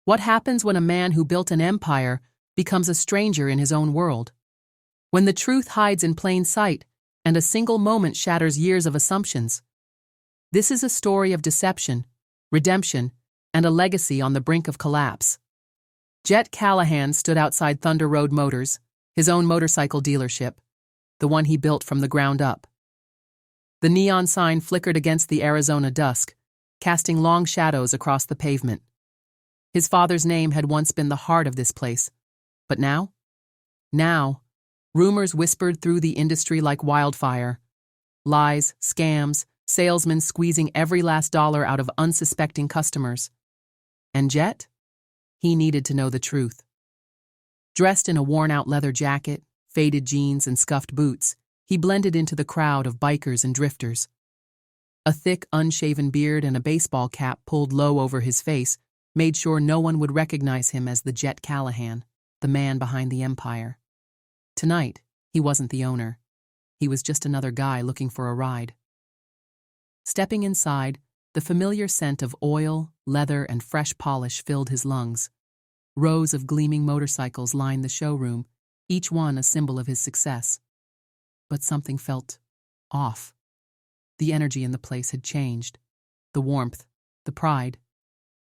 What happens when a man who built an empire becomes a stranger in his own world? When the truth hides in plain sight, and a single moment shatters years of assumptions. This is a story of deception, redemption, and a legacy on the brink of collapse. Jet Callahan stood outside Thunder Road Motors, his own motorcycle dealership, the one he built from the ground up. The neon sign flickered against the Arizona dusk, casting long shadows across the pavement. His father's name had once been the heart of this place, but now? Now, rumors whispered through the industry like wildfire. Lies, scams, salesmen squeezing every last dollar out of unsuspecting customers. And Jet? He needed to know the truth. Dressed in a worn-out leather jacket, faded jeans, and scuffed boots, he blended into the crowd of bikers and drifters. A thick, unshaven beard and a baseball cap pulled low over his face made sure no one would recognize him as the Jet Callahan, the man behind the empire. Tonight, he wasn't the owner. He was just another guy looking for a ride. Stepping inside, the familiar scent of oil, leather, and fresh polish filled his lungs. Rows of gleaming motorcycles lined the showroom, each one a symbol of his success. But something felt off. The energy in the place had changed. The warmth, the pride,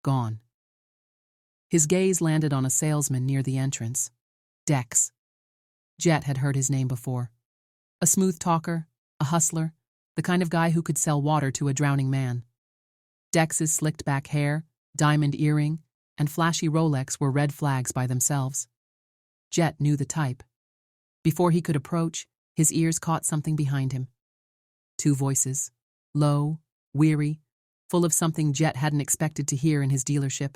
gone. His gaze landed on a salesman near the entrance. Dex. Jet had heard his name before. A smooth talker, a hustler, the kind of guy who could sell water to a drowning man. Dex's slicked back hair, diamond earring, and flashy Rolex were red flags by themselves. Jet knew the type. Before he could approach, his ears caught something behind him. Two voices, low, weary, full of something Jet hadn't expected to hear in his dealership.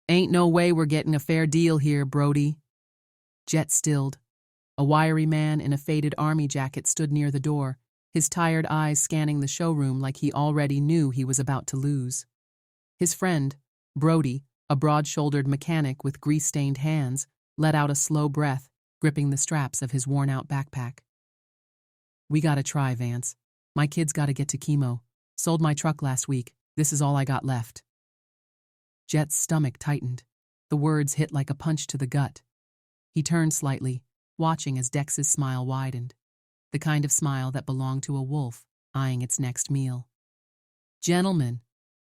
"Ain't no way we're getting a fair deal here, Brody." Jet stilled. A wiry man in a faded army jacket stood near the door, his tired eyes scanning the showroom like he already knew he was about to lose. His friend, Brody, a broad-shouldered mechanic with grease-stained hands, let out a slow breath, gripping the straps of his worn-out backpack. "We gotta try, Vance. My kid's gotta get to chemo. Sold my truck last week. This is all I got left." Jet's stomach tightened. The words hit like a punch to the gut. He turned slightly, watching as Dex's smile widened. The kind of smile that belonged to a wolf, eyeing its next meal. "Gentlemen,"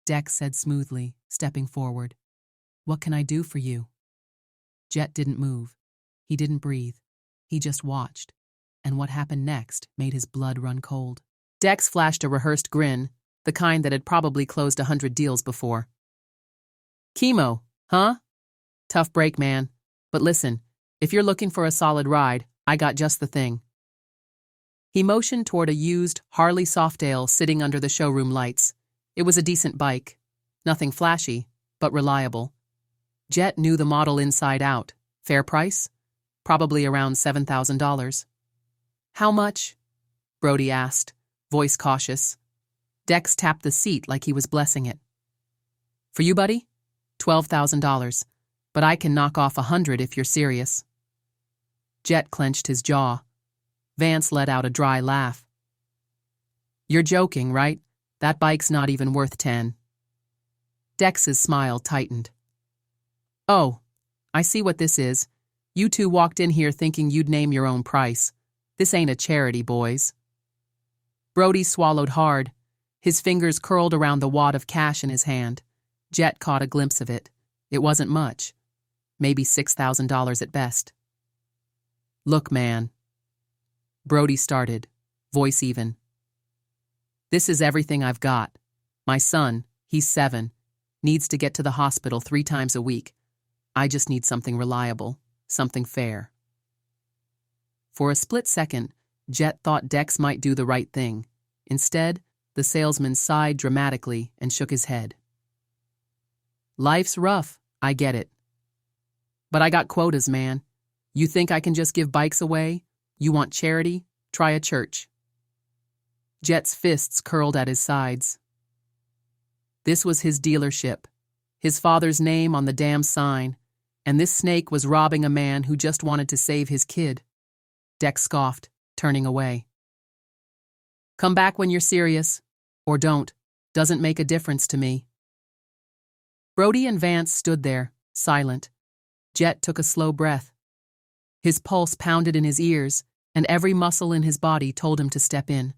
Dex said smoothly, stepping forward. "What can I do for you?" Jet didn't move. He didn't breathe. He just watched. And what happened next made his blood run cold. Dex flashed a rehearsed grin, the kind that had probably closed 100 deals before. "Chemo, huh? Tough break, man. But listen, if you're looking for a solid ride, I got just the thing." He motioned toward a used Harley Softail sitting under the showroom lights. It was a decent bike. Nothing flashy, but reliable. Jet knew the model inside out. Fair price? Probably around $7,000. "How much?" Brody asked, voice cautious. Dex tapped the seat like he was blessing it. "For you, buddy? $12,000. But I can knock off 100 if you're serious." Jet clenched his jaw. Vance let out a dry laugh. "You're joking, right? That bike's not even worth 10. Dex's smile tightened. "Oh, I see what this is. You two walked in here thinking you'd name your own price. This ain't a charity, boys." Brody swallowed hard. His fingers curled around the wad of cash in his hand. Jet caught a glimpse of it. It wasn't much. Maybe $6,000 at best. "Look, man." Brody started, voice even. "This is everything I've got. My son, he's 7, needs to get to the hospital 3 times a week. I just need something reliable, something fair." For a split second, Jet thought Dex might do the right thing. Instead, the salesman sighed dramatically and shook his head. "Life's rough, I get it. But I got quotas, man. You think I can just give bikes away? You want charity? Try a church." Jet's fists curled at his sides. This was his dealership, his father's name on the damn sign, and this snake was robbing a man who just wanted to save his kid. Dex scoffed, turning away. "Come back when you're serious, or don't. Doesn't make a difference to me." Brody and Vance stood there, silent. Jet took a slow breath. His pulse pounded in his ears, and every muscle in his body told him to step in,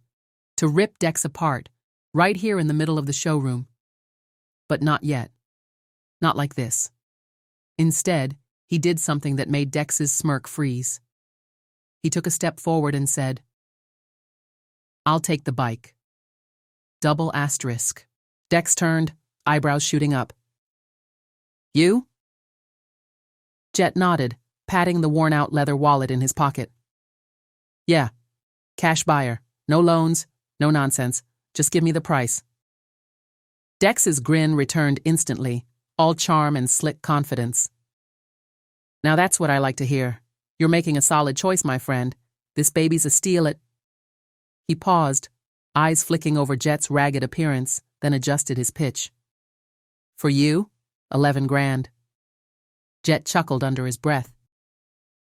to rip Dex apart, right here in the middle of the showroom. But not yet. Not like this. Instead, he did something that made Dex's smirk freeze. He took a step forward and said, "I'll take the bike." Double asterisk. Dex turned, eyebrows shooting up. "You?" Jet nodded, patting the worn-out leather wallet in his pocket. "Yeah. Cash buyer. No loans, no nonsense. Just give me the price." Dex's grin returned instantly, all charm and slick confidence. "Now that's what I like to hear. You're making a solid choice, my friend. This baby's a steal at—" He paused, eyes flicking over Jet's ragged appearance, then adjusted his pitch. "For you, 11 grand. Jet chuckled under his breath.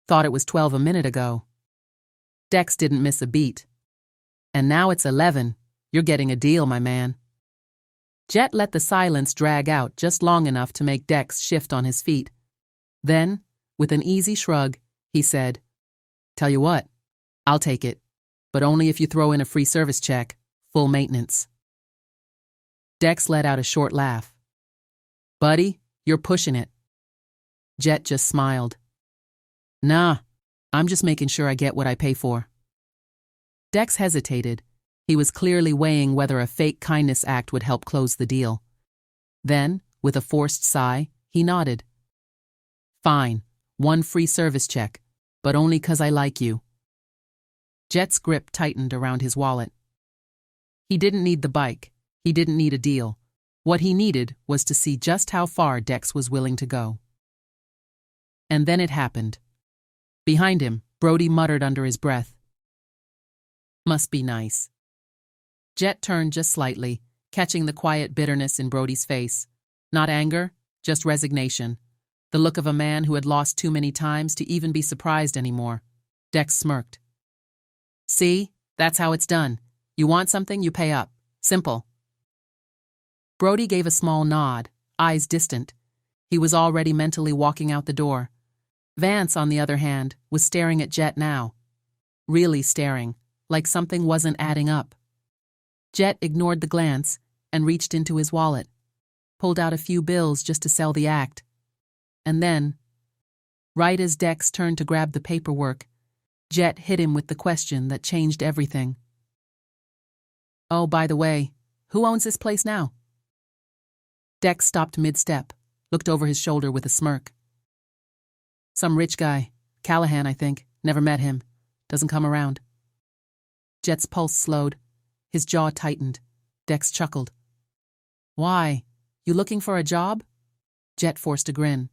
"Thought it was 12 a minute ago." Dex didn't miss a beat. "And now it's 11. You're getting a deal, my man." Jet let the silence drag out just long enough to make Dex shift on his feet. Then, with an easy shrug, he said, "Tell you what, I'll take it, but only if you throw in a free service check, full maintenance." Dex let out a short laugh. "Buddy, you're pushing it." Jet just smiled. "Nah, I'm just making sure I get what I pay for." Dex hesitated. He was clearly weighing whether a fake kindness act would help close the deal. Then, with a forced sigh, he nodded. "Fine, 1 free service check, but only 'cause I like you." Jet's grip tightened around his wallet. He didn't need the bike. He didn't need a deal. What he needed was to see just how far Dex was willing to go. And then it happened. Behind him, Brody muttered under his breath, "Must be nice." Jet turned just slightly, catching the quiet bitterness in Brody's face. Not anger, just resignation. The look of a man who had lost too many times to even be surprised anymore. Dex smirked. "See, that's how it's done. You want something, you pay up. Simple." Brody gave a small nod, eyes distant. He was already mentally walking out the door. Vance, on the other hand, was staring at Jet now. Really staring, like something wasn't adding up. Jet ignored the glance and reached into his wallet, pulled out a few bills just to sell the act. And then, right as Dex turned to grab the paperwork, Jet hit him with the question that changed everything. "Oh, by the way, who owns this place now?" Dex stopped mid-step, looked over his shoulder with a smirk. "Some rich guy. Callahan, I think. Never met him. Doesn't come around." Jet's pulse slowed. His jaw tightened. Dex chuckled. "Why? You looking for a job?" Jet forced a grin.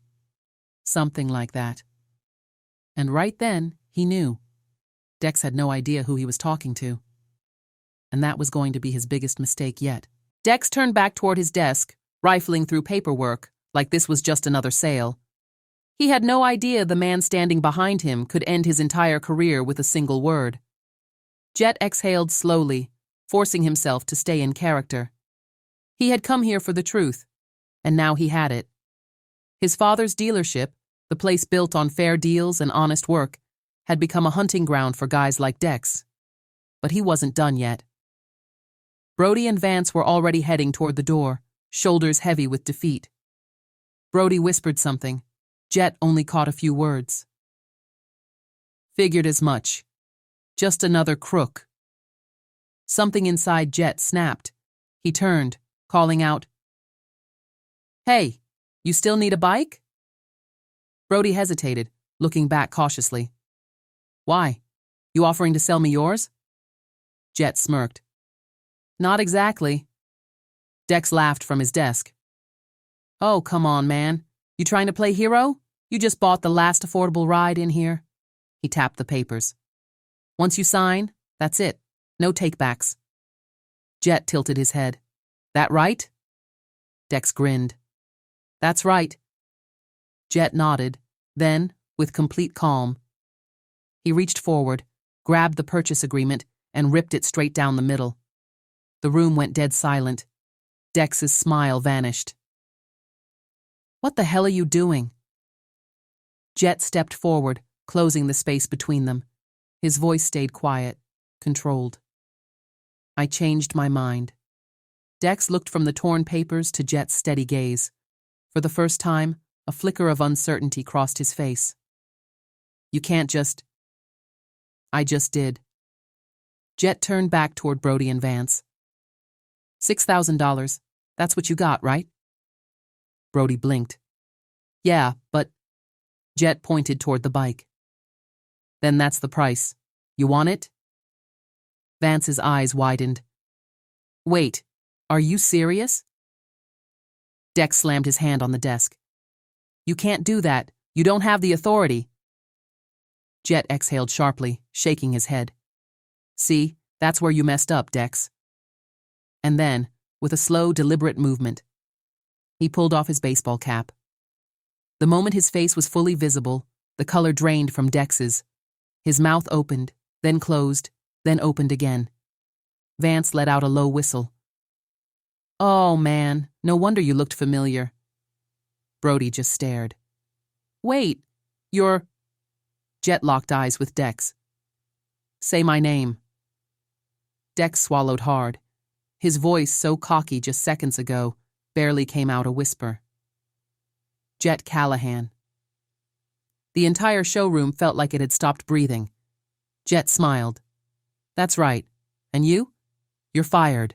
"Something like that." And right then, he knew. Dex had no idea who he was talking to. And that was going to be his biggest mistake yet. Dex turned back toward his desk, rifling through paperwork like this was just another sale. He had no idea the man standing behind him could end his entire career with a single word. Jet exhaled slowly, forcing himself to stay in character. He had come here for the truth, and now he had it. His father's dealership, the place built on fair deals and honest work, had become a hunting ground for guys like Dex. But he wasn't done yet. Brody and Vance were already heading toward the door, shoulders heavy with defeat. Brody whispered something. Jet only caught a few words. "Figured as much. Just another crook." Something inside Jet snapped. He turned, calling out, "Hey, you still need a bike?" Brody hesitated, looking back cautiously. "Why? You offering to sell me yours?" Jet smirked. "Not exactly." Dex laughed from his desk. "Oh, come on, man. You trying to play hero? You just bought the last affordable ride in here." He tapped the papers. "Once you sign, that's it. No takebacks." Jet tilted his head. "That right?" Dex grinned. "That's right." Jet nodded, then, with complete calm, he reached forward, grabbed the purchase agreement, and ripped it straight down the middle. The room went dead silent. Dex's smile vanished. What the hell are you doing? Jet stepped forward, closing the space between them. His voice stayed quiet, controlled. I changed my mind. Dex looked from the torn papers to Jet's steady gaze. For the first time, a flicker of uncertainty crossed his face. You can't just... I just did. Jet turned back toward Brody and Vance. $6,000. That's what you got, right? Brody blinked. Yeah, but... Jet pointed toward the bike. Then that's the price. You want it? Vance's eyes widened. Wait, are you serious? Dex slammed his hand on the desk. You can't do that. You don't have the authority. Jet exhaled sharply, shaking his head. See, that's where you messed up, Dex. And then, with a slow, deliberate movement, he pulled off his baseball cap. The moment his face was fully visible, the color drained from Dex's. His mouth opened, then closed, then opened again. Vance let out a low whistle. Oh, man, no wonder you looked familiar. Brody just stared. Wait, you're... Jet locked eyes with Dex. Say my name. Dex swallowed hard. His voice, so cocky just seconds ago, barely came out a whisper. Jet Callahan. The entire showroom felt like it had stopped breathing. Jet smiled. That's right. And you? You're fired.